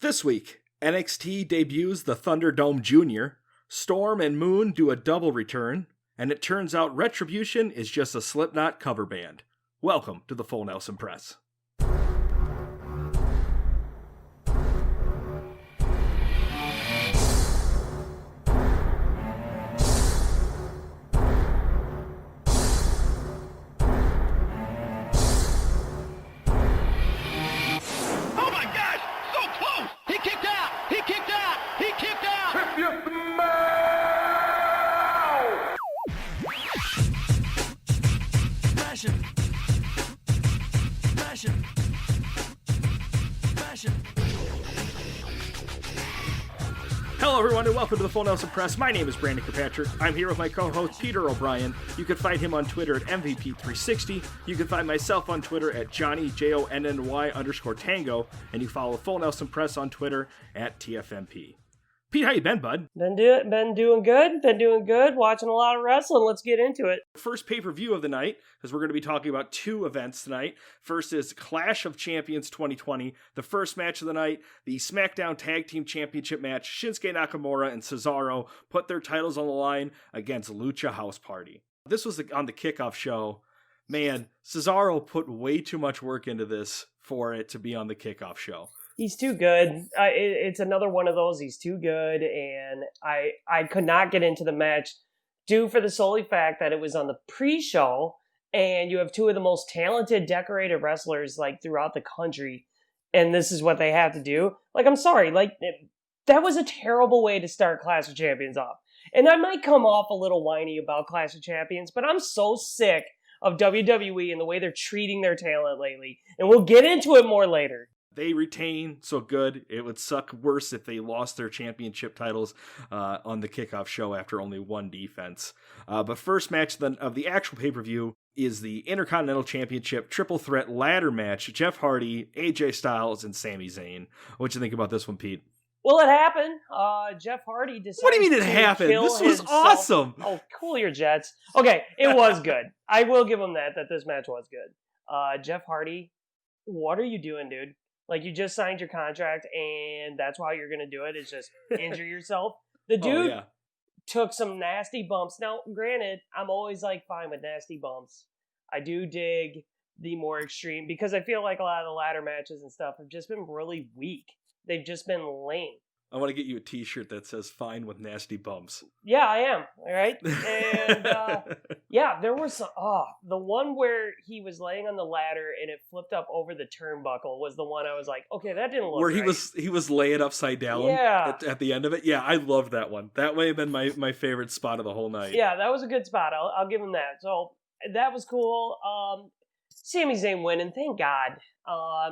This week, NXT debuts the Thunderdome Jr., Storm and Moon do a double return, and it turns out Retribution is just a Slipknot cover band. Welcome to the Full Nelson Press. Hello everyone and welcome to the Full Nelson Press. My name is Brandon Kirkpatrick. I'm here with my co-host Peter O'Brien. You can find him on Twitter at MVP360. You can find myself on Twitter at JohnnyJONNY_Tango. And you follow the Full Nelson Press on Twitter at TFNP. Pete, how you been, bud? Been doing good. Watching a lot of wrestling. Let's get into it. First pay-per-view of the night, because we're going to be talking about two events tonight. First is Clash of Champions 2020. The first match of the night, the Smackdown Tag Team Championship match. Shinsuke Nakamura and Cesaro put their titles on the line against Lucha House Party. This was on the kickoff show. Man, Cesaro put way too much work into this for it to be on the kickoff show. He's too good. It's another one of those. He's too good, and I could not get into the match due for the solely fact that it was on the pre-show, and you have two of the most talented, decorated wrestlers like throughout the country, and this is what they have to do. Like, I'm sorry, that was a terrible way to start Clash of Champions off. And I might come off a little whiny about Clash of Champions, but I'm so sick of WWE and the way they're treating their talent lately, and we'll get into it more later. They retain, so good. It would suck worse if they lost their championship titles on the kickoff show after only one defense. But first match of the actual pay-per-view is the Intercontinental Championship triple threat ladder match. Jeff Hardy, AJ Styles, and Sami Zayn. What you think about this one, Pete? Well, it happened. Jeff Hardy decided. What do you mean it happened? This was awesome. Oh, cool your jets. Okay, it was good. I will give him that this match was good. Jeff Hardy, what are you doing, dude? Like, you just signed your contract, and that's why you're going to do it, is just injure yourself. The dude took some nasty bumps. Now, granted, I'm always, fine with nasty bumps. I do dig the more extreme, because I feel like a lot of the ladder matches and stuff have just been really weak. They've just been lame. I want to get you a t-shirt that says "Fine with nasty bumps." Yeah, I am. All right. And there was the one where he was laying on the ladder and it flipped up over the turnbuckle was the one I was like, okay, that didn't look where right. he was laying upside down at the end of it. Yeah, I loved that one. That may have been my favorite spot of the whole night. Yeah, that was a good spot. I'll give him that. So that was cool. Sami Zayn winning, thank God.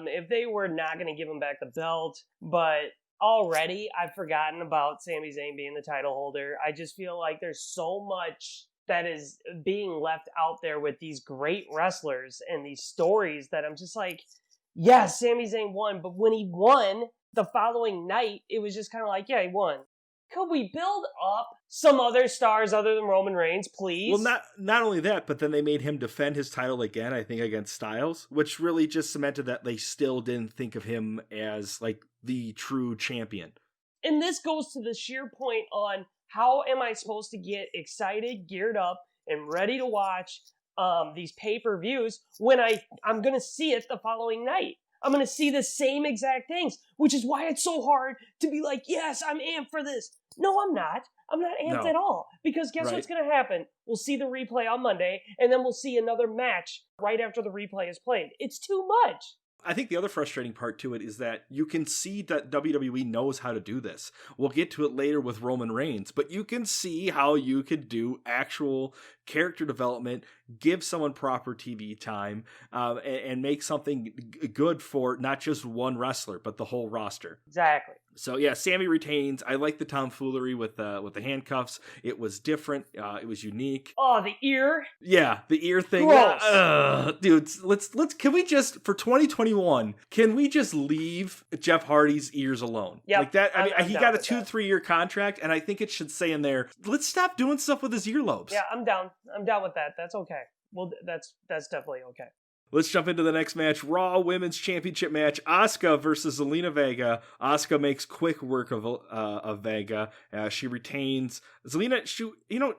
If they were not going to give him back the belt, but already I've forgotten about Sami Zayn being the title holder. I just feel like there's so much that is being left out there with these great wrestlers and these stories that I'm just like, yes, Sami Zayn won, but when he won the following night, it was just kind of like, yeah, he won. Could we build up some other stars other than Roman Reigns, please? Well, not only that, but then they made him defend his title again, I think, against Styles, which really just cemented that they still didn't think of him as, the true champion. And this goes to the sheer point on how am I supposed to get excited, geared up, and ready to watch these pay-per-views when I'm going to see it the following night. I'm going to see the same exact things, which is why it's so hard to be like, yes, I'm amped for this. No, I'm not. I'm not amped at all. Because guess what's going to happen? We'll see the replay on Monday, and then we'll see another match right after the replay is played. It's too much. I think the other frustrating part to it is that you can see that WWE knows how to do this. We'll get to it later with Roman Reigns, but you can see how you could do actual character development, give someone proper TV time, and make something good for not just one wrestler, but the whole roster. Exactly. So yeah, Sammy retains. I like the tomfoolery with the handcuffs. It was different. It was unique. Oh, the ear. Yeah, the ear thing. Dude, let's can we just for 2021? Can we just leave Jeff Hardy's ears alone? Yeah, like that. I mean, he got a 2-3 year contract, and I think it should say in there. Let's stop doing stuff with his earlobes. Yeah, I'm down. I'm down with that. That's okay. Well, that's definitely okay. Let's jump into the next match. Raw Women's Championship match. Asuka versus Zelina Vega. Asuka makes quick work of Vega. She retains. Zelina,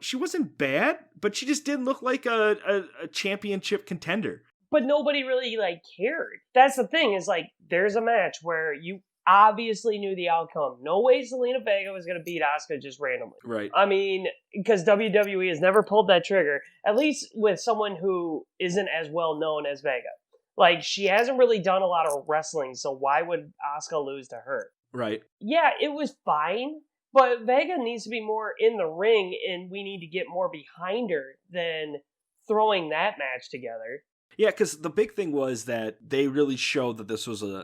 she wasn't bad, but she just didn't look like a championship contender. But nobody really, cared. That's the thing, is, there's a match where you obviously knew the outcome. No way Zelina Vega was going to beat Asuka just randomly. Right. I mean, because WWE has never pulled that trigger, at least with someone who isn't as well known as Vega. She hasn't really done a lot of wrestling, so why would Asuka lose to her? Right. Yeah, it was fine, but Vega needs to be more in the ring, and we need to get more behind her than throwing that match together. Yeah, because the big thing was that they really showed that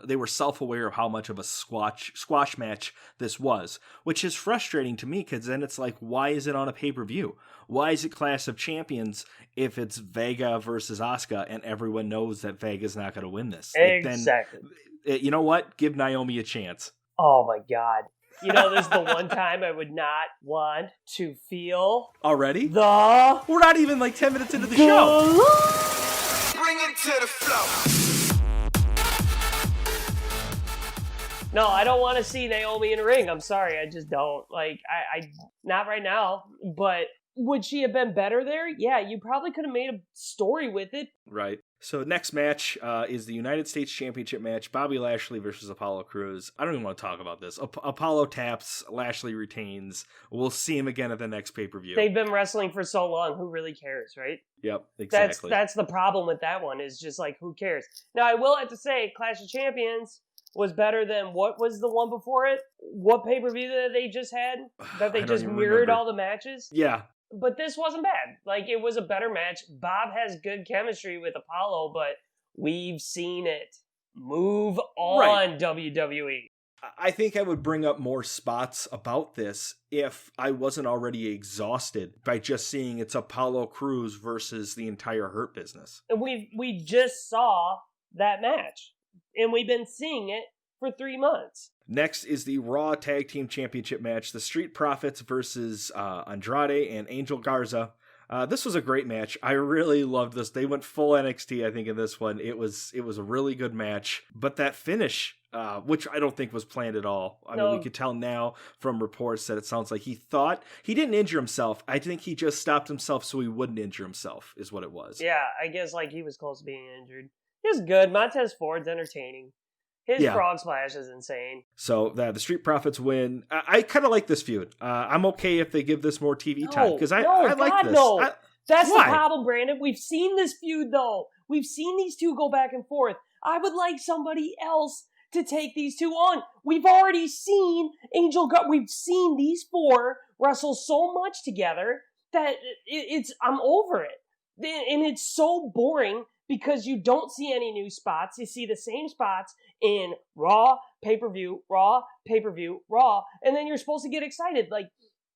they were self-aware of how much of a squash match this was, which is frustrating to me, because then it's like, why is it on a pay-per-view? Why is it Clash of Champions if it's Vega versus Asuka and everyone knows that Vega's not going to win this? Exactly. Then, you know what? Give Naomi a chance. Oh my God. This is the one time I would not want to feel... Already? We're not even 10 minutes into the show. Bring it to the flow. No, I don't want to see Naomi in a ring. I'm sorry, I just don't. I not right now. But would she have been better there? Yeah, you probably could have made a story with it. Right. So next match is the United States Championship match. Bobby Lashley versus Apollo Crews. I don't even want to talk about this. Apollo taps. Lashley retains. We'll see him again at the next pay-per-view. They've been wrestling for so long. Who really cares, right? Yep, exactly. That's the problem with that one, is just who cares? Now, I will have to say, Clash of Champions was better than what was the one before it? What pay-per-view that they just had? That they just mirrored all the matches? Yeah. But this wasn't bad. It was a better match. Bob has good chemistry with Apollo, but we've seen it. Move on, right. WWE. I think I would bring up more spots about this if I wasn't already exhausted by just seeing it's Apollo Crews versus the entire Hurt Business. And we just saw that match, and we've been seeing it for 3 months. Next is the Raw Tag Team Championship match. The Street Profits versus Andrade and Angel Garza. This was a great match. I really loved this. They went full NXT, I think, in this one. It was a really good match. But that finish, which I don't think was planned at all. I mean, we could tell now from reports that it sounds like he didn't injure himself. I think he just stopped himself so he wouldn't injure himself, is what it was. Yeah, I guess he was close to being injured. He was good. Montez Ford's entertaining. His frog splash is insane. So the Street Profits win. I kind of like this feud. I'm okay if they give this more TV time, because I like this. No. That's the problem, Brandon. We've seen this feud, though. We've seen these two go back and forth. I would like somebody else to take these two on. We've already seen we've seen these four wrestle so much together that I'm over it. And it's so boring, because you don't see any new spots. You see the same spots in Raw, pay-per-view, Raw, pay-per-view, Raw, and then you're supposed to get excited.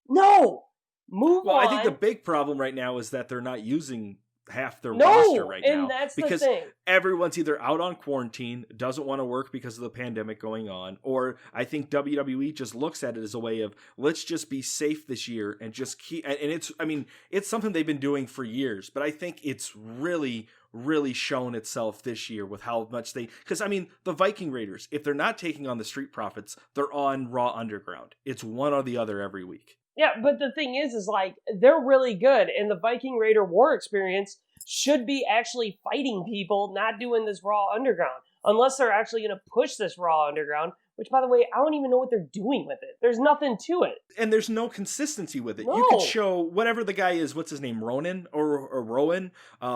No! Move on. I think the big problem right now is that they're not using half their roster right now. And that's because the thing. Everyone's either out on quarantine, doesn't want to work because of the pandemic going on, or I think WWE just looks at it as a way of, let's just be safe this year and just keep, and it's something they've been doing for years, but I think it's really shown itself this year with how much because the Viking Raiders, if they're not taking on the Street Profits, they're on Raw Underground. It's one or the other every week. Yeah, but the thing is they're really good, and the Viking Raider War Experience should be actually fighting people, not doing this Raw Underground. Unless they're actually going to push this Raw Underground, which, by the way, I don't even know what they're doing with it. There's nothing to it. And there's no consistency with it. No. You could show whatever the guy is, what's his name, Ronan or Rowan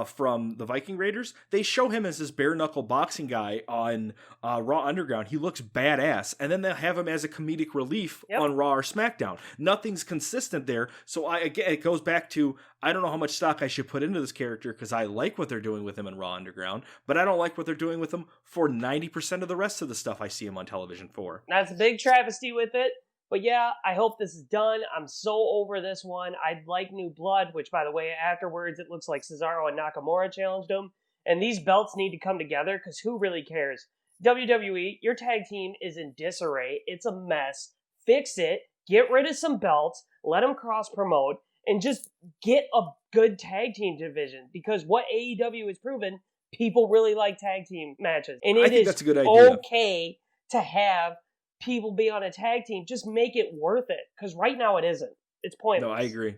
from the Viking Raiders. They show him as this bare-knuckle boxing guy on Raw Underground. He looks badass. And then they'll have him as a comedic relief on Raw or Smackdown. Nothing's consistent there. So again, it goes back to, I don't know how much stock I should put into this character, because I like what they're doing with him in Raw Underground, but I don't like what they're doing with him for 90% of the rest of the stuff I see him on television for. That's a big travesty with it. But yeah, I hope this is done. I'm so over this one. I'd like new blood, which, by the way, afterwards it looks like Cesaro and Nakamura challenged them. And these belts need to come together, because who really cares? WWE, your tag team is in disarray. It's a mess. Fix it. Get rid of some belts. Let them cross-promote. And just get a good tag team division. Because what AEW has proven, People really like tag team matches. And I it think is that's a good idea. okay to have people be on a tag team. Just make it worth it. Because right now it isn't. It's pointless. No, I agree.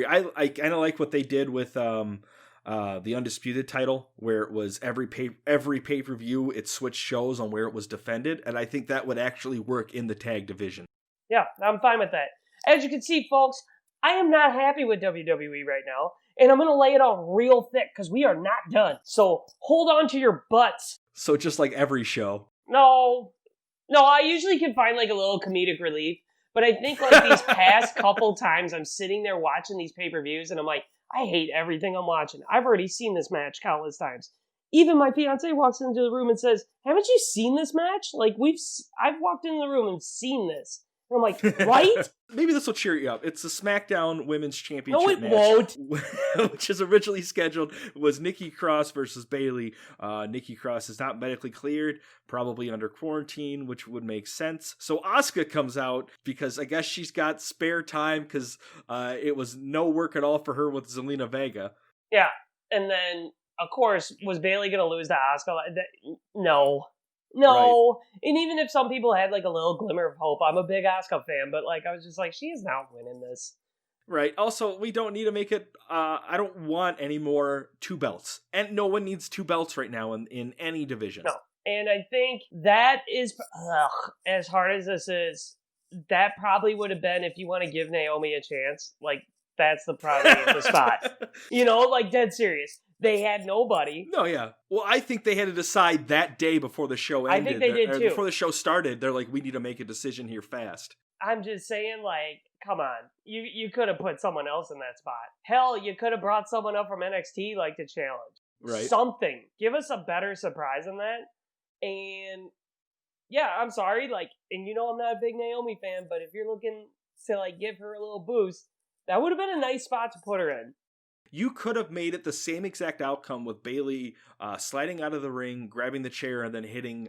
I kind of like what they did with the Undisputed title, where it was every pay-per-view it switched shows on where it was defended, and I think that would actually work in the tag division. Yeah, I'm fine with that. As you can see, folks, I am not happy with WWE right now, and I'm going to lay it on real thick because we are not done. So hold on to your butts. So just like every show. No, I usually can find like a little comedic relief, but I think like these past couple times I'm sitting there watching these pay-per-views and I'm like, I hate everything I'm watching. I've already seen this match countless times. Even my fiance walks into the room and says, haven't you seen this match? Like I've walked into the room and seen this. And I'm like, right? Maybe this will cheer you up. It's the SmackDown Women's Championship match. No, it won't. Which is originally scheduled was Nikki Cross versus Bayley. Nikki Cross is not medically cleared, probably under quarantine, which would make sense. So Asuka comes out because I guess she's got spare time because it was no work at all for her with Zelina Vega. Yeah, and then, of course, was Bayley going to lose to Asuka? No. Right. And even if some people had like a little glimmer of hope, I'm a big Asuka fan, but like I was just like, she is not winning this. Right. Also, we don't need to make it, I don't want any more 2 belts. And no one needs 2 belts right now in any division. No. And I think that is, as hard as this is, that probably would have been, if you want to give Naomi a chance, like that's probably the spot. You know, like dead serious. They had nobody. No, yeah. Well, I think they had to decide that day before the show ended. I think they did too. Before the show started, they're like, we need to make a decision here fast. I'm just saying, like, come on. You could have put someone else in that spot. Hell, you could have brought someone up from NXT, like, to challenge. Right. Something. Give us a better surprise than that. And, yeah, I'm sorry. Like, and you know I'm not a big Naomi fan, but if you're looking to, like, give her a little boost, that would have been a nice spot to put her in. You could have made it the same exact outcome with Bayley sliding out of the ring, grabbing the chair, and then hitting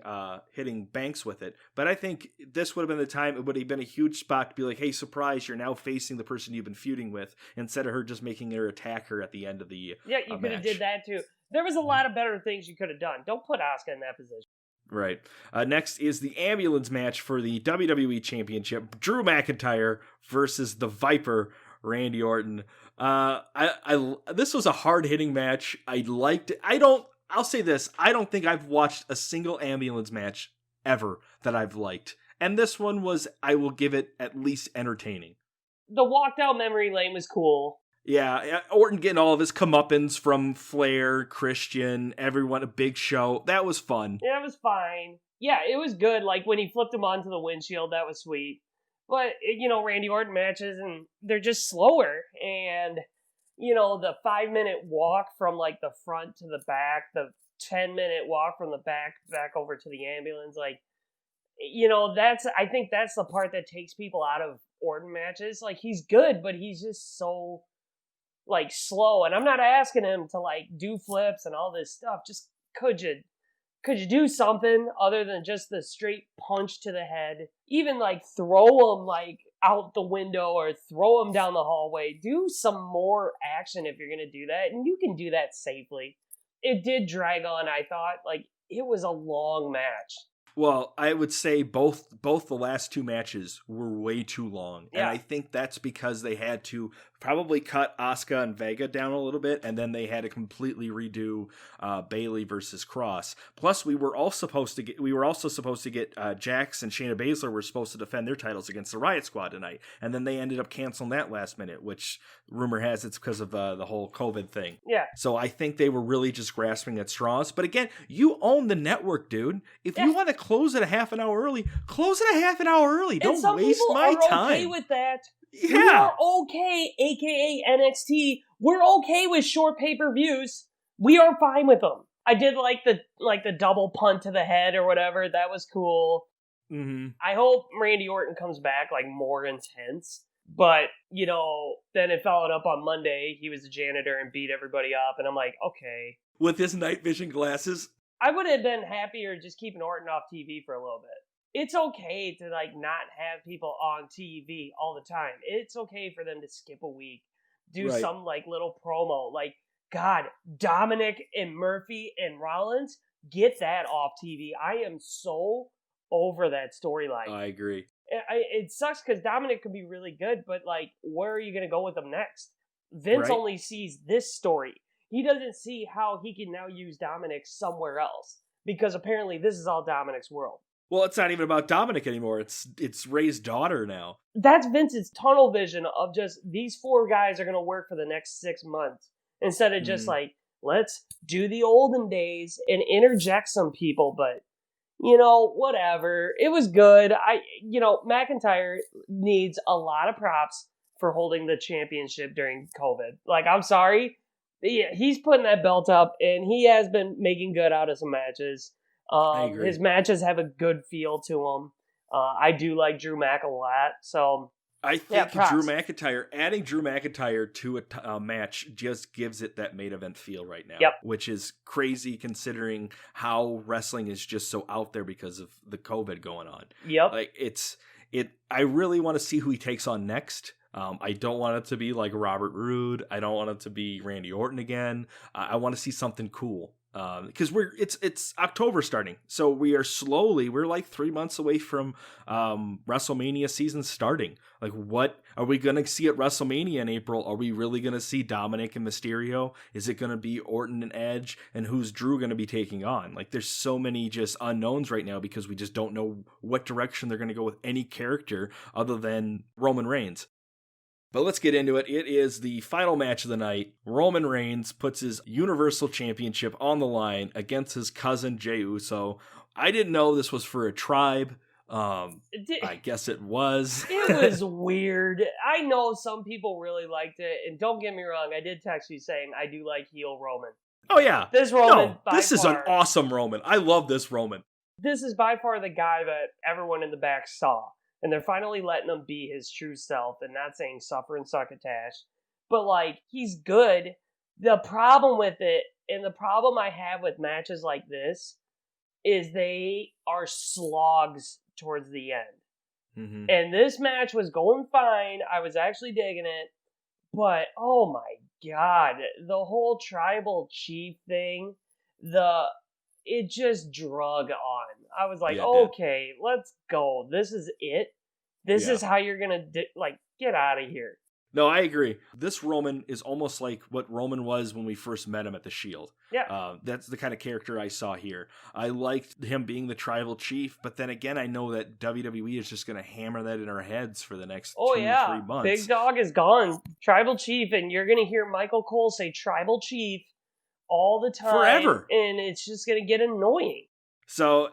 Banks with it. But I think this would have been the time. It would have been a huge spot to be like, hey, surprise, you're now facing the person you've been feuding with, instead of her just making her attack her at the end of the Yeah, you could have did that too. There was a lot of better things you could have done. Don't put Asuka in that position. Right. Next is the ambulance match for the WWE Championship. Drew McIntyre versus the Viper, Randy Orton. This was a hard-hitting match. I liked it. I'll say this. I don't think I've watched a single ambulance match ever that I've liked. And this one was, I will give it at least entertaining. The walk down memory lane was cool. Yeah, Orton getting all of his comeuppance from Flair, Christian, everyone, a big show. That was fun. Yeah, it was fine. Yeah, it was good. Like, when he flipped him onto the windshield, that was sweet. But, you know, Randy Orton matches, and they're just slower. And, you know, the 5-minute walk from, like, the front to the back, the 10-minute walk from the back over to the ambulance, like, you know, I think that's the part that takes people out of Orton matches. Like, he's good, but he's just so, like, slow. And I'm not asking him to, like, do flips and all this stuff. Just, could you do something other than just the straight punch to the head? Even, like, throw him, like, out the window or throw him down the hallway. Do some more action if you're going to do that. And you can do that safely. It did drag on, I thought. Like, it was a long match. Well, I would say both the last 2 matches were way too long. Yeah. And I think that's because they had to probably cut Asuka and Vega down a little bit, and then they had to completely redo Bayley versus Cross. Plus, we were also supposed to get Jax and Shayna Baszler were supposed to defend their titles against the Riot Squad tonight, and then they ended up canceling that last minute, which rumor has it's because of the whole COVID thing. Yeah. So I think they were really just grasping at straws. But again, you own the network, dude. If you want to close it a half an hour early, close it a half an hour early. Don't waste my time. Are okay with that. Yeah. We are okay, aka NXT. We're okay with short pay-per-views. We are fine with them. I did like the double punt to the head or whatever. That was cool. Mm-hmm. I hope Randy Orton comes back like more intense. But, you know, then it followed up on Monday. He was a janitor and beat everybody up. And I'm like, okay. With his night vision glasses? I would have been happier just keeping Orton off TV for a little bit. It's okay to, like, not have people on TV all the time. It's okay for them to skip a week. Do some, like, little promo. Like, God, Dominic and Murphy and Rollins, get that off TV. I am so over that storyline. I agree. It sucks because Dominic could be really good, but like, where are you going to go with him next? Vince only sees this story. He doesn't see how he can now use Dominic somewhere else because apparently this is all Dominic's world. Well, it's not even about Dominic anymore. It's Ray's daughter now. That's Vince's tunnel vision of just these 4 guys are going to work for the next 6 months instead of just like, let's do the olden days and interject some people, but whatever. It was good. McIntyre needs a lot of props for holding the championship during COVID. Like, I'm sorry. He's putting that belt up, and he has been making good out of some matches. I agree. His matches have a good feel to them. I do like Drew Mac a lot, so... I think adding Drew McIntyre to a match just gives it that main event feel right now, which is crazy considering how wrestling is just so out there because of the COVID going on. Yep. Like I really want to see who he takes on next. I don't want it to be like Robert Roode. I don't want it to be Randy Orton again. I want to see something cool. Because it's October starting, so we're like 3 months away from WrestleMania season starting. Like, what are we gonna see at WrestleMania in April? Are we really gonna see Dominic and Mysterio? Is it gonna be Orton and Edge? And who's Drew gonna be taking on? Like, there's so many just unknowns right now because we just don't know what direction they're gonna go with any character other than Roman Reigns. But let's get into it. It is the final match of the night. Roman Reigns puts his Universal Championship on the line against his cousin Jey Uso. I didn't know this was for a tribe. I guess it was. It was weird. I know some people really liked it, and don't get me wrong, I did text you saying I do like heel Roman. Oh yeah. This Roman, this is an awesome Roman. I love this Roman. This is by far the guy that everyone in the back saw. And they're finally letting him be his true self and not saying suffer and succotash. But, like, he's good. The problem with it, and the problem I have with matches like this, is they are slogs towards the end. Mm-hmm. And this match was going fine. I was actually digging it. But, oh my God, the whole tribal chief thing, it just drug on. I was like, okay, let's go. This is it. This is how you're going to, get out of here. No, I agree. This Roman is almost like what Roman was when we first met him at the Shield. Yeah. That's the kind of character I saw here. I liked him being the tribal chief, but then again, I know that WWE is just going to hammer that in our heads for the next 3 months. Big Dog is gone. Tribal chief, and you're going to hear Michael Cole say tribal chief all the time. Forever. And it's just going to get annoying. So,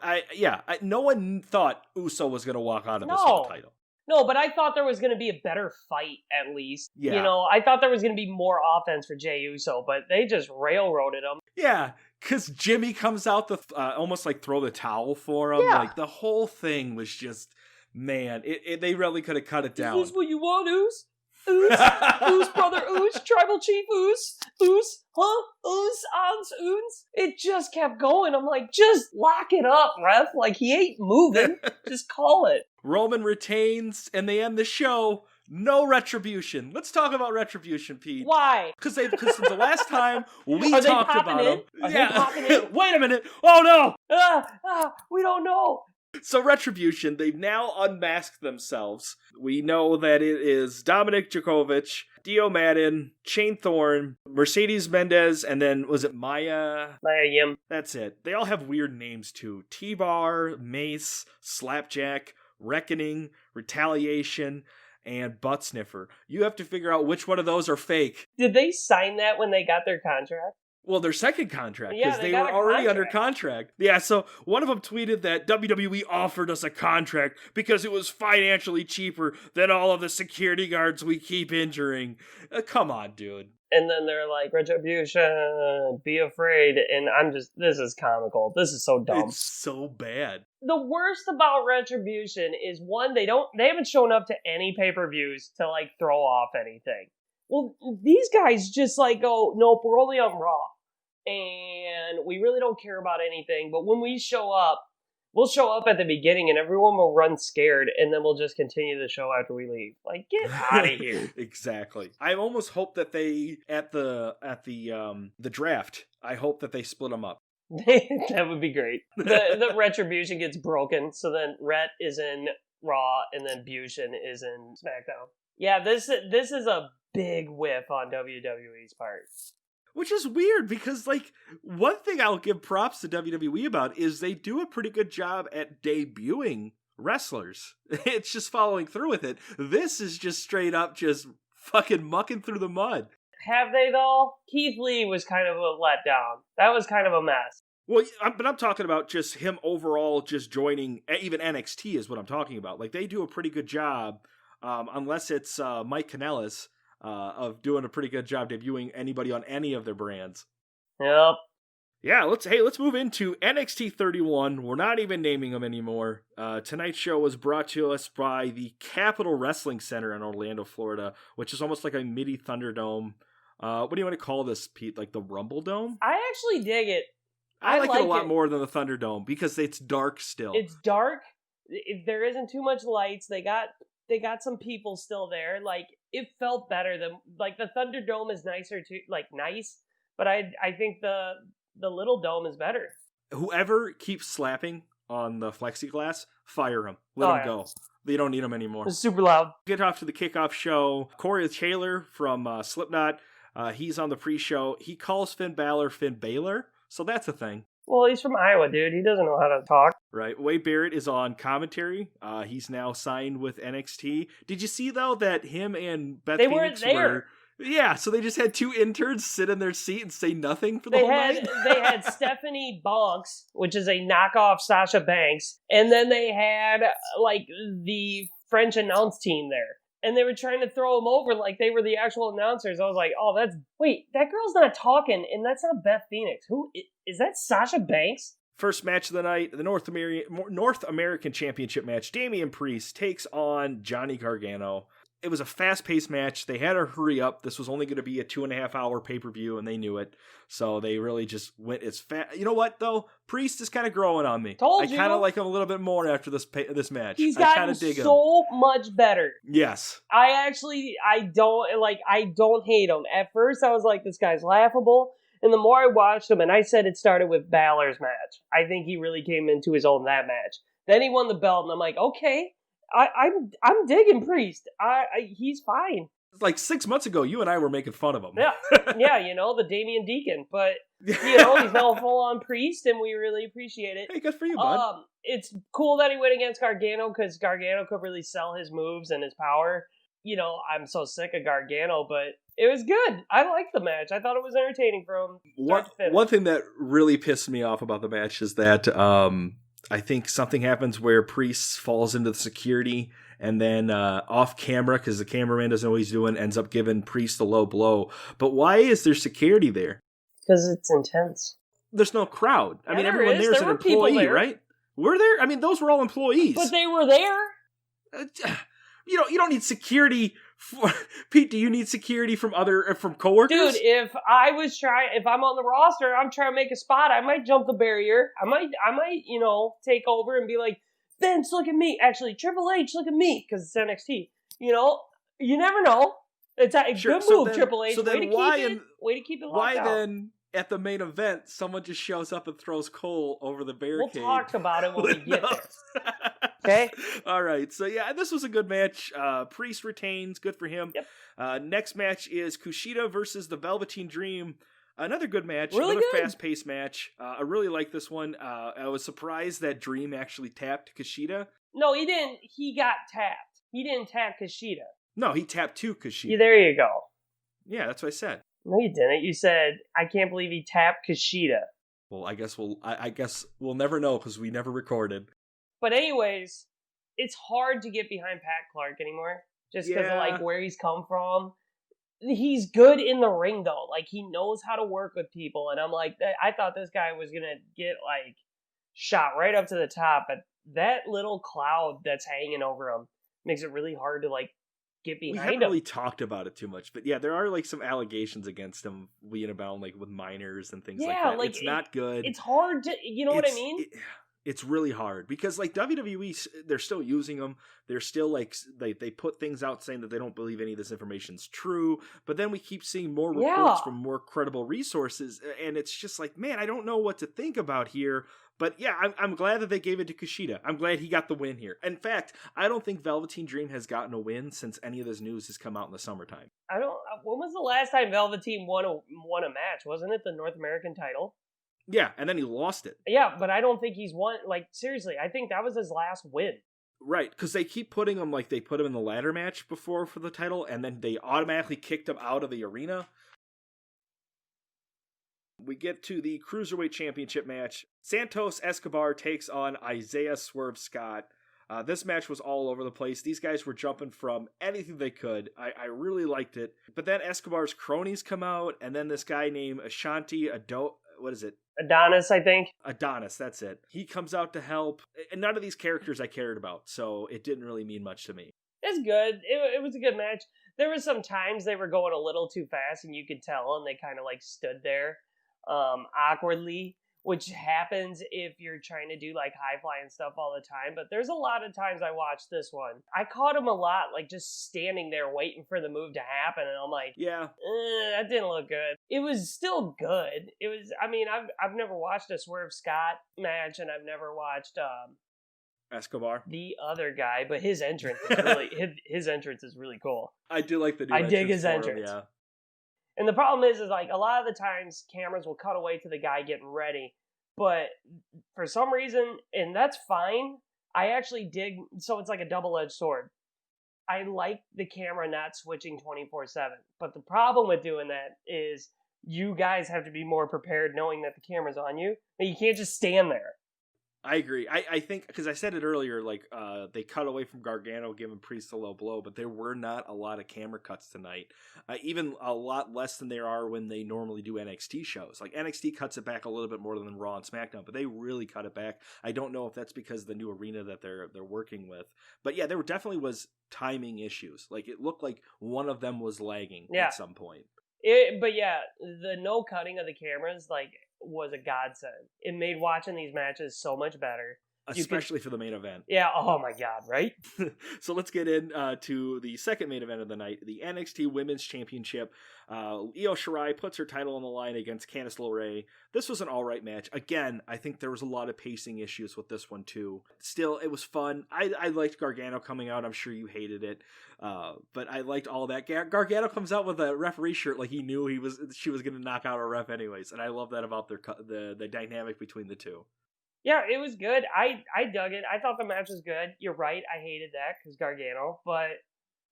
no one thought Uso was going to walk out of this whole title. No, but I thought there was going to be a better fight, at least. Yeah. I thought there was going to be more offense for Jey Uso, but they just railroaded him. Yeah, because Jimmy comes out to almost like throw the towel for him. Yeah. Like, the whole thing was just, man, they really could have cut it down. Is this what you want, Oos? Oos, brother, Oos, tribal chief, Oos, huh? Oos, ons, oons. It just kept going. I'm like, just lock it up, ref. Like, he ain't moving. Just call it. Roman retains, and they end the show. No retribution. Let's talk about retribution, Pete. Why? Because since the last time we talked about them. Are they popping in? Wait a minute. Oh, no. We don't know. So Retribution, they've now unmasked themselves. We know that it is Dominic Djokovic, Dio Madden, Shane Thorne, Mercedes Mendez, and then was it Maya? Maya Yim. That's it. They all have weird names too. T-Bar, Mace, Slapjack, Reckoning, Retaliation, and Butt Sniffer. You have to figure out which one of those are fake. Did they sign that when they got their contract? Well, their second contract, because they were already under contract. Yeah, so one of them tweeted that WWE offered us a contract because it was financially cheaper than all of the security guards we keep injuring. Come on, dude. And then they're like, Retribution, be afraid. And this is comical. This is so dumb. It's so bad. The worst about Retribution is, one, they haven't shown up to any pay-per-views to, like, throw off anything. Well, these guys just, like, go, nope, we're only on Raw. And we really don't care about anything. But when we show up, we'll show up at the beginning and everyone will run scared, and then we'll just continue the show after we leave. Like, get out of here. Exactly. I almost hope that they at the draft, I hope that they split them up. That would be great. The retribution gets broken, so then Rhett is in Raw, and then Bushin is in SmackDown. Yeah, this is a big whiff on WWE's part. Which is weird, because, like, one thing I'll give props to WWE about is they do a pretty good job at debuting wrestlers. It's just following through with it. This is just straight up just fucking mucking through the mud. Have they, though? Keith Lee was kind of a letdown. That was kind of a mess. Well, but I'm talking about just him overall just joining, even NXT is what I'm talking about. Like, they do a pretty good job, unless it's Mike Kanellis, of doing a pretty good job debuting anybody on any of their brands. Yep. Yeah, let's move into NXT 31. We're not even naming them anymore. Tonight's show was brought to us by the Capitol Wrestling Center in Orlando, Florida, which is almost like a mini Thunderdome. What do you want to call this, Pete? Like the Rumble Dome? I actually dig it. I like it a lot more than the Thunderdome because it's dark still. It's dark. There isn't too much lights. They got some people still there. Like, it felt better than, like, the Thunderdome is nicer too, like, nice, but I think the little dome is better. Whoever keeps slapping on the plexiglass, fire him. Let him go. They don't need him anymore. It's super loud. Get off to the kickoff show. Corey Taylor from Slipknot, he's on the pre-show. He calls Finn Balor Finn Balor, so that's a thing. Well, he's from Iowa, dude. He doesn't know how to talk. Right. Wade Barrett is on commentary. He's now signed with NXT. Did you see, though, that him and Beth Phoenix were... Yeah, so they just had two interns sit in their seat and say nothing for the whole night? They had Stephanie Bonks, which is a knockoff Sasha Banks, and then they had, like, the French announce team there. And they were trying to throw them over like they were the actual announcers. I was like, oh, wait, that girl's not talking, and that's not Beth Phoenix. Who, is that Sasha Banks? First match of the night, the North American Championship match. Damien Priest takes on Johnny Gargano. It was a fast-paced match. They had to hurry up. This was only going to be a 2.5-hour pay-per-view, and they knew it. So they really just went as fast. You know what, though? Priest is kind of growing on me. I kind of like him a little bit more after this match. He's gotten so much better. Yes. I don't hate him. At first, I was like, this guy's laughable. And the more I watched him, and I said it started with Balor's match. I think he really came into his own that match. Then he won the belt, and I'm like, okay. I'm digging Priest. He's fine. Like 6 months ago, you and I were making fun of him. Yeah, the Damien Deacon. But, he's now full on Priest, and we really appreciate it. Hey, good for you, bud. It's cool that he went against Gargano, because Gargano could really sell his moves and his power. I'm so sick of Gargano, but it was good. I liked the match. I thought it was entertaining from start to finish. One thing that really pissed me off about the match is that I think something happens where Priest falls into the security, and then off camera, because the cameraman doesn't know what he's doing, ends up giving Priest a low blow. But why is there security there? Because it's intense. There's no crowd. I mean, everyone there's an employee, right? Were there? I mean, those were all employees. But they were there. You don't need security. Pete, do you need security from coworkers? Dude, if I'm on the roster, I'm trying to make a spot, I might jump the barrier. I might, take over and be like, Vince, look at me. Actually, Triple H, look at me, because it's NXT. You never know. It's a good move, Triple H. Way to keep it locked out. Why then, at the main event, someone just shows up and throws Cole over the barricade? We'll talk about it when we get there. Okay. All right. So yeah, this was a good match. Priest retains. Good for him. Yep. Next match is Kushida versus the Velveteen Dream. Another good match. Really another good. Fast-paced match. I really like this one. I was surprised that Dream actually tapped Kushida. No, he didn't. He got tapped. He didn't tap Kushida. No, he tapped to Kushida. Yeah, there you go. Yeah, that's what I said. No, you didn't. You said, I can't believe he tapped Kushida. Well, I guess we'll never know because we never recorded. But anyways, it's hard to get behind Pat Clark anymore. Just because of like where he's come from. He's good in the ring though. Like he knows how to work with people. And I'm like, I thought this guy was going to get like shot right up to the top. But that little cloud that's hanging over him makes it really hard to like get behind him. We haven't really talked about it too much. But yeah, there are like some allegations against him being about like with minors and things like that. Like it's not good. It's hard to, you know what I mean? It's really hard because like WWE, they're still using them. They're still like they put things out saying that they don't believe any of this information's true. But then we keep seeing more reports from more credible resources, and it's just like, man, I don't know what to think about here. But yeah, I'm glad that they gave it to Kushida. I'm glad he got the win here. In fact, I don't think Velveteen Dream has gotten a win since any of this news has come out in the summertime. I don't. When was the last time Velveteen won a match? Wasn't it the North American title? Yeah, and then he lost it. Yeah, but I don't think he's won. Like, seriously, I think that was his last win. Right, because they keep putting him, like, they put him in the ladder match before for the title, and then they automatically kicked him out of the arena. We get to the Cruiserweight Championship match. Santos Escobar takes on Isaiah Swerve Scott. This match was all over the place. These guys were jumping from anything they could. I really liked it. But then Escobar's cronies come out, and then this guy named Ashanti Adonis, I think. Adonis, that's it. He comes out to help. And none of these characters I cared about, so it didn't really mean much to me. It's good. It was a good match. There were some times they were going a little too fast, and you could tell, and they kind of like stood there awkwardly, which happens if you're trying to do like high flying stuff all the time. But there's a lot of times I watched this one. I caught him a lot, like just standing there waiting for the move to happen, and I'm like, yeah, that didn't look good. It was still good. It was. I mean, I've never watched a Swerve Scott match, and I've never watched Escobar, the other guy, but his entrance is really his entrance is really cool. I do like the new I dig his entrance. Yeah. And the problem is like a lot of the times cameras will cut away to the guy getting ready, but for some reason, and that's fine, I actually dig, so it's like a double-edged sword. I like the camera not switching 24/7, but the problem with doing that is you guys have to be more prepared knowing that the camera's on you, and you can't just stand there. I agree. I think, because I said it earlier, like, they cut away from Gargano giving Priest a low blow, but there were not a lot of camera cuts tonight. Even a lot less than there are when they normally do NXT shows. Like, NXT cuts it back a little bit more than Raw and SmackDown, but they really cut it back. I don't know if that's because of the new arena that they're working with. But yeah, there definitely was timing issues. Like, it looked like one of them was lagging at some point. But yeah, the no cutting of the cameras, like, was a godsend. It made watching these matches so much better. Especially for the main event. Yeah, oh my god, right? So let's get in to the second main event of the night, the NXT Women's Championship. Io Shirai puts her title on the line against Candice LeRae. This was an alright match. Again, I think there was a lot of pacing issues with this one too. Still, it was fun. I liked Gargano coming out. I'm sure you hated it. But I liked all that. Gargano comes out with a referee shirt like he knew she was going to knock out a ref anyways. And I love that about the dynamic between the two. Yeah, it was good. I dug it. I thought the match was good. You're right. I hated that because Gargano. But,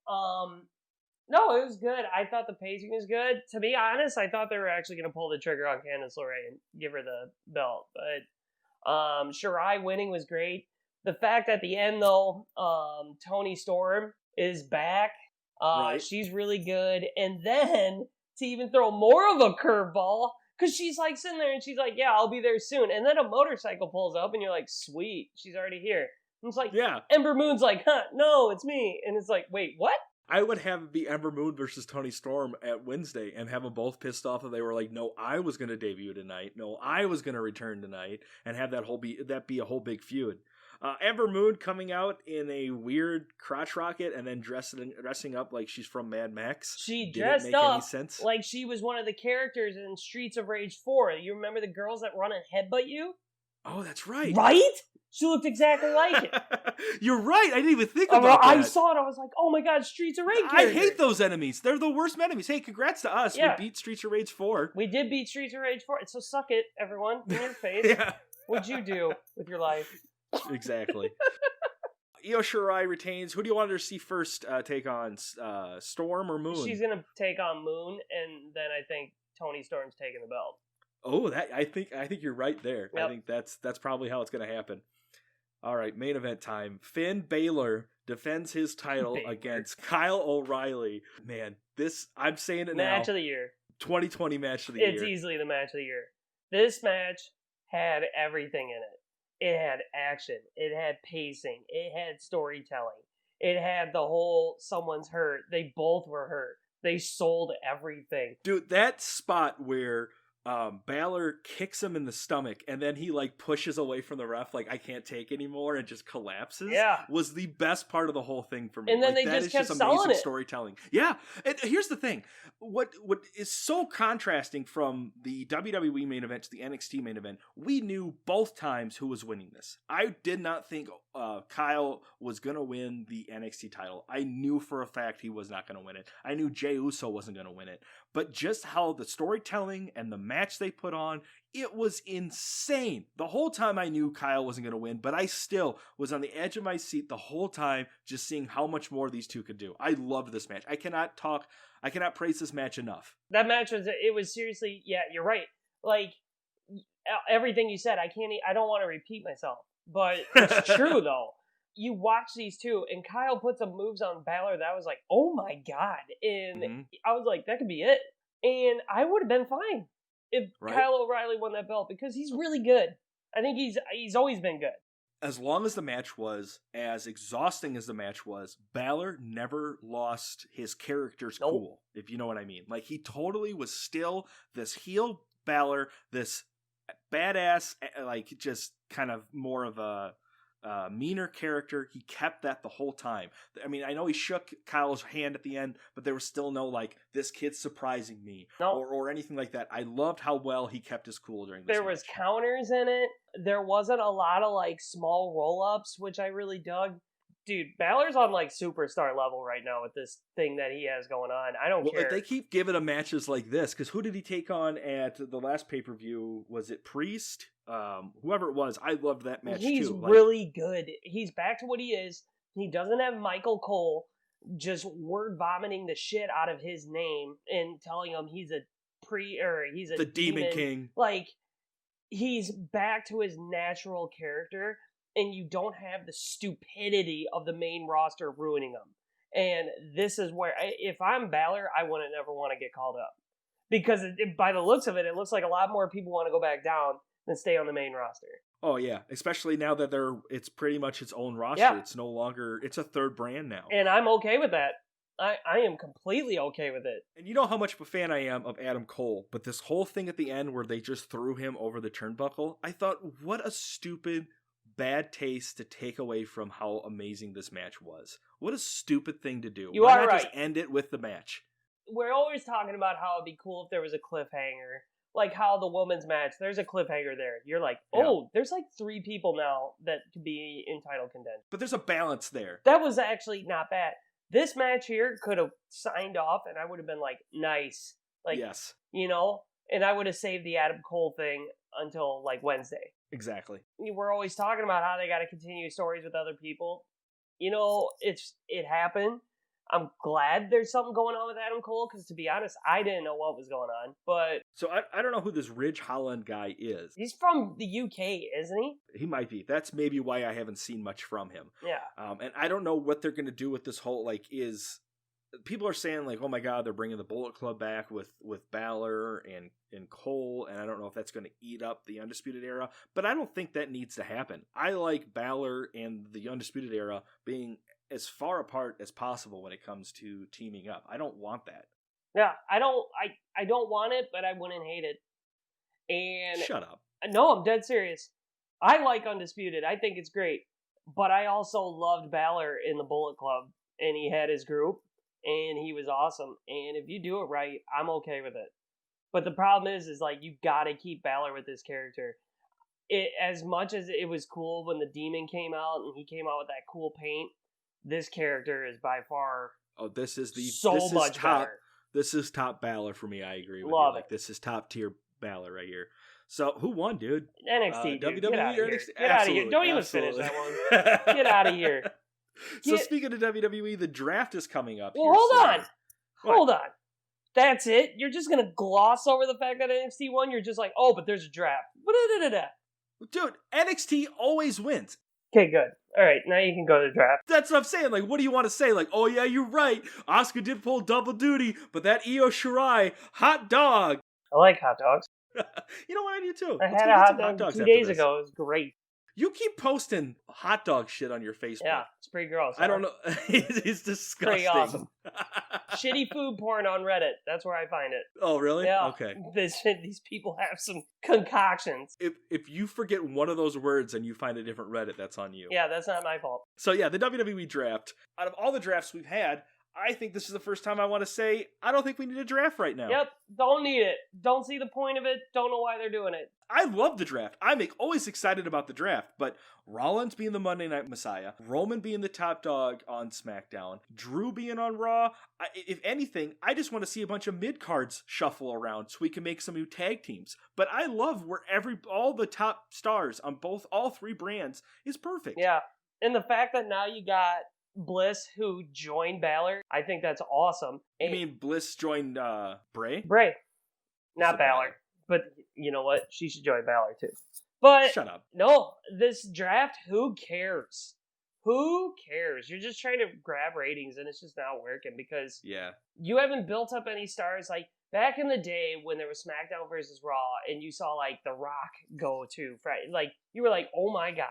no, it was good. I thought the pacing was good. To be honest, I thought they were actually going to pull the trigger on Candice LeRae and give her the belt. But, Shirai winning was great. The fact at the end, though, Toni Storm is back. Right. She's really good. And then, to even throw more of a curveball, because she's like sitting there and she's like, yeah, I'll be there soon. And then a motorcycle pulls up and you're like, sweet, she's already here. And it's like, yeah. Ember Moon's like, no, it's me. And it's like, wait, what? I would have it be Ember Moon versus Toni Storm at Wednesday and have them both pissed off that they were like, no, I was going to debut tonight. No, I was going to return tonight, and have that be a whole big feud. Ember Moon coming out in a weird crotch rocket and then dressing up like she's from Mad Max. She dressed up like she was one of the characters in Streets of Rage 4. You remember the girls that run and headbutt you? Oh, that's right. Right? She looked exactly like it. You're right. I didn't even think about that. I saw it. I was like, oh my god, Streets of Rage characters. I hate those enemies. They're the worst enemies. Hey, congrats to us. Yeah. We beat Streets of Rage 4. We did beat Streets of Rage 4. So suck it, everyone. In your face. Yeah. What'd you do with your life? Exactly. Io Shirai retains. Who do you want her to see first take on, Storm or Moon? She's going to take on Moon, and then I think Toni Storm's taking the belt. Oh, I think you're right there. Yep. I think that's probably how it's going to happen. All right, main event time. Finn Balor defends his title against Kyle O'Reilly. Man, I'm saying it now. Match of the year. 2020 match of the year. It's easily the match of the year. This match had everything in it. It had action. It had pacing. It had storytelling. It had the whole someone's hurt. They both were hurt. They sold everything. Dude, that spot where Balor kicks him in the stomach, and then he like pushes away from the ref, like I can't take anymore, and just collapses. Yeah, was the best part of the whole thing for me. And then like, they that just is kept just selling amazing it. storytelling. Yeah, and here's the thing: what is so contrasting from the WWE main event to the NXT main event? We knew both times who was winning this. I did not think Kyle was gonna win the NXT title. I knew for a fact he was not gonna win it. I knew Jey Uso wasn't gonna win it. But just how the storytelling and the match they put on, it was insane. The whole time I knew Kyle wasn't going to win, but I still was on the edge of my seat the whole time, just seeing how much more these two could do. I loved this match. I cannot praise this match enough. That match was seriously, yeah, you're right. Like, everything you said, I don't want to repeat myself, but it's true though. You watch these two, and Kyle put some moves on Balor that was like, oh my god. And I was like, that could be it. And I would have been fine if Kyle O'Reilly won that belt, because he's really good. I think he's always been good. As long as the match was, as exhausting as the match was, Balor never lost his character's cool, if you know what I mean. Like, he totally was still this heel Balor, this badass, like, just kind of more of a meaner character. He kept that the whole time. I mean, I know he shook Kyle's hand at the end, but there was still no like, this kid's surprising me or anything like that. I loved how well he kept his cool during this There match. was counters in it. There wasn't a lot of like small roll-ups, which I really dug. Dude, Balor's on like superstar level right now with this thing that he has going on. I don't care. If they keep giving him matches like this, because who did he take on at the last pay-per-view? Was it Priest? Whoever it was, I loved that match too. He's really good. He's back to what he is. He doesn't have Michael Cole just word vomiting the shit out of his name and telling him he's a the Demon King. Like, he's back to his natural character, and you don't have the stupidity of the main roster ruining him. And this is where, if I'm Balor, I wouldn't ever want to get called up. Because by the looks of it, it looks like a lot more people want to go back down than stay on the main roster. Oh yeah, especially now that it's pretty much its own roster. Yeah. It's no longer, it's a third brand now. And I'm okay with that. I am completely okay with it. And you know how much of a fan I am of Adam Cole, but this whole thing at the end where they just threw him over the turnbuckle, I thought, what a stupid, bad taste to take away from how amazing this match was. What a stupid thing to do. Why not just end it with the match? We're always talking about how it'd be cool if there was a cliffhanger. Like how the women's match, there's a cliffhanger there. You're like, there's like 3 people now that could be in title contention. But there's a balance there. That was actually not bad. This match here could have signed off, and I would have been like, nice. Like, yes. You know? And I would have saved the Adam Cole thing until like Wednesday. Exactly. We're always talking about how they got to continue stories with other people. You know, it happened. I'm glad there's something going on with Adam Cole, because to be honest, I didn't know what was going on. But so I don't know who this Ridge Holland guy is. He's from the UK, isn't he? He might be. That's maybe why I haven't seen much from him. Yeah. And I don't know what they're going to do with this whole, like, people are saying, like, oh my god, they're bringing the Bullet Club back with Balor and Cole, and I don't know if that's going to eat up the Undisputed Era, but I don't think that needs to happen. I like Balor and the Undisputed Era being as far apart as possible when it comes to teaming up. I don't want that. Yeah, I don't want it, but I wouldn't hate it. And shut up. No, I'm dead serious. I like Undisputed. I think it's great. But I also loved Balor in the Bullet Club, and he had his group, and he was awesome. And if you do it right, I'm okay with it. But the problem is like, you gotta keep Balor with this character. As much as it was cool when the Demon came out, and he came out with that cool paint, this character is by far this is much top, better. This is top Balor for me. I agree with Love you. it. Like, this is top tier Balor right here. So who won, dude? NXT. Dude. WWE Get out of here. NXT? Get out of here. Don't even finish that one. Get out of here. So speaking of WWE, the draft is coming up. Well, hold on. That's it? You're just going to gloss over the fact that NXT won? You're just like, oh, but there's a draft. Dude, NXT always wins. Okay, good. All right, now you can go to the draft. That's what I'm saying. Like, what do you want to say? Like, oh yeah, you're right. Asuka did pull double duty, but that Eshirai, hot dog. I like hot dogs. You know what? I do too. I had a hot dog 2 days ago. It was great. You keep posting hot dog shit on your Facebook. Yeah, it's pretty gross. I don't know. It's disgusting. Pretty awesome. Shitty food porn on Reddit. That's where I find it. Oh, really? Yeah. Okay. These people have some concoctions. If you forget one of those words and you find a different Reddit, that's on you. Yeah, that's not my fault. So yeah, the WWE Draft. Out of all the drafts we've had, I think this is the first time I want to say I don't think we need a draft right now. Yep, don't need it. Don't see the point of it. Don't know why they're doing it. I love the draft. I'm always excited about the draft, but Rollins being the Monday Night Messiah, Roman being the top dog on SmackDown, Drew being on Raw, if anything, I just want to see a bunch of mid-cards shuffle around so we can make some new tag teams. But I love where all the top stars on all three brands is perfect. Yeah, and the fact that now you got Bliss, who joined Balor, I think that's awesome. You mean Bliss joined Bray? Bray, not Balor. But you know what? She should join Balor too. But shut up. No, this draft, who cares? Who cares? You're just trying to grab ratings and it's just not working because you haven't built up any stars. Like back in the day when there was SmackDown versus Raw and you saw like The Rock go to Friday, like you were like, oh my God.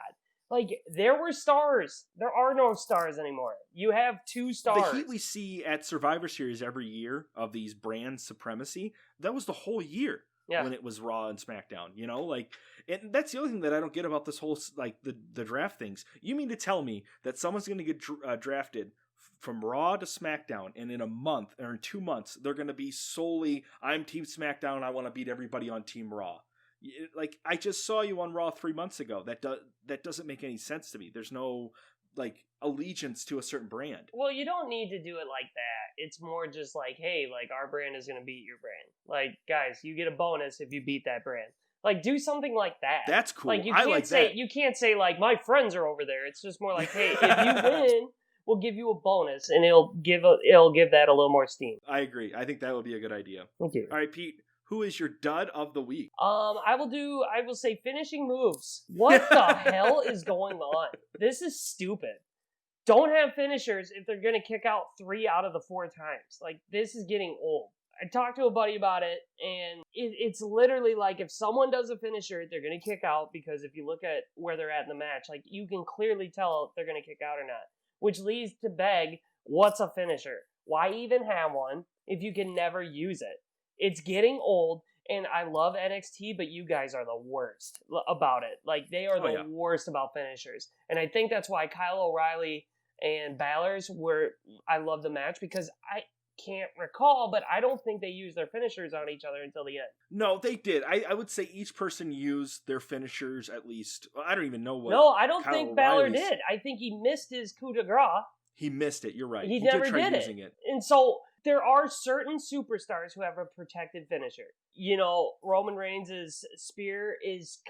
Like, there were stars. There are no stars anymore. You have 2 stars. The heat we see at Survivor Series every year of these brand supremacy, that was the whole year when it was Raw and SmackDown, you know? Like, and that's the other thing that I don't get about this whole, like, the draft things. You mean to tell me that someone's going to get drafted from Raw to SmackDown, and in a month, or in 2 months, they're going to be solely, I'm Team SmackDown, I want to beat everybody on Team Raw. Like, I just saw you on Raw 3 months ago. That doesn't make any sense to me. There's no, like, allegiance to a certain brand. Well, you don't need to do it like that. It's more just like, hey, like, our brand is going to beat your brand. Like, guys, you get a bonus if you beat that brand. Like, do something like that. That's cool. Like, that. You can't say, like, my friends are over there. It's just more like, hey, if you win, we'll give you a bonus, and it'll give that a little more steam. I agree. I think that would be a good idea. Thank you. All right, Pete. Who is your dud of the week? I will say finishing moves. What the hell is going on? This is stupid. Don't have finishers if they're going to kick out 3 out of the 4 times. Like, this is getting old. I talked to a buddy about it, and it's literally like if someone does a finisher, they're going to kick out because if you look at where they're at in the match, like, you can clearly tell if they're going to kick out or not. Which leads to beg, what's a finisher? Why even have one if you can never use it? It's getting old, and I love NXT, but you guys are the worst about it. Like, they are the worst about finishers. And I think that's why Kyle O'Reilly and Balor's I love the match, because I can't recall, but I don't think they used their finishers on each other until the end. No, they did. I would say each person used their finishers at least. I don't even know what. No, I don't Kyle think Balor O'Reilly's... did. I think he missed his coup de grace. He missed it. You're right. He never did try did using it. And so there are certain superstars who have a protected finisher. You know, Roman Reigns' spear is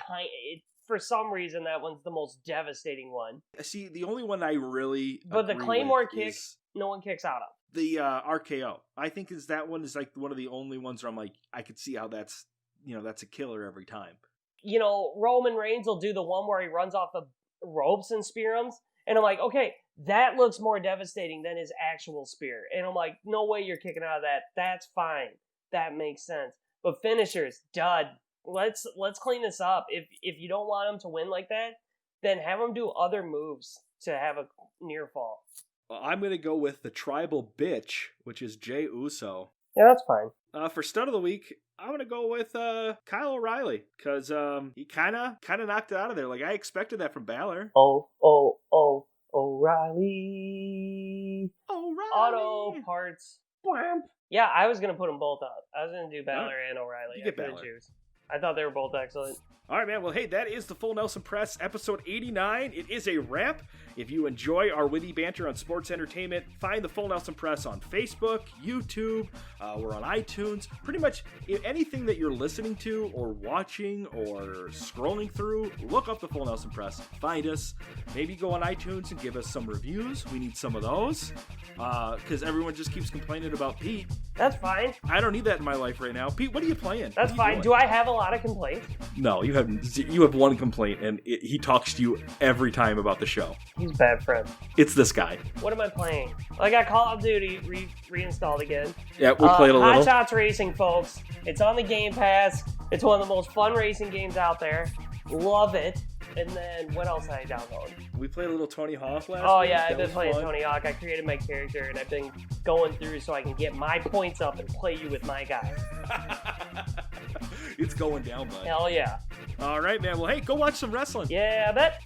for some reason, that one's the most devastating one. See, the only one I really But the Claymore kick, is no one kicks out of. The RKO. I think that one is like one of the only ones where I'm like, I could see how that's a killer every time. You know, Roman Reigns will do the one where he runs off the ropes and spear him. And I'm like, okay, that looks more devastating than his actual spear. And I'm like, no way you're kicking out of that. That's fine. That makes sense. But finishers, dud. Let's clean this up. If you don't want him to win like that, then have him do other moves to have a near fall. Well, I'm going to go with the tribal bitch, which is Jey Uso. Yeah, that's fine. For stud of the week, I'm going to go with Kyle O'Reilly, because he kind of knocked it out of there. Like, I expected that from Balor. Oh, O'Reilly. Auto parts. Bwamp. Yeah, I was going to put them both up. I was going to do Balor and O'Reilly. You get Balor. I thought they were both excellent. All right, man. Well, hey, that is the Full Nelson Press, episode 89. It is a wrap. If you enjoy our witty banter on sports entertainment, find the Full Nelson Press on Facebook, YouTube. We're on iTunes. Pretty much anything that you're listening to or watching or scrolling through, look up the Full Nelson Press. Find us. Maybe go on iTunes and give us some reviews. We need some of those because everyone just keeps complaining about Pete. That's fine. I don't need that in my life right now. Pete, what are you playing? That's fine. Do I have a lot of complaints? No, you have one complaint, and he talks to you every time about the show. He's a bad friend. It's this guy. What am I playing? I got Call of Duty reinstalled again. Yeah, we'll play it a little. Hot Shots Racing, folks. It's on the Game Pass. It's one of the most fun racing games out there. Love it. And then what else did I download? We played a little Tony Hawk last Oh week. yeah, I've That been was playing fun. Tony Hawk. I created my character, and I've been going through so I can get my points up and play you with my guy. It's going down, bud. Hell yeah. All right, man. Well, hey, go watch some wrestling. Yeah, I bet.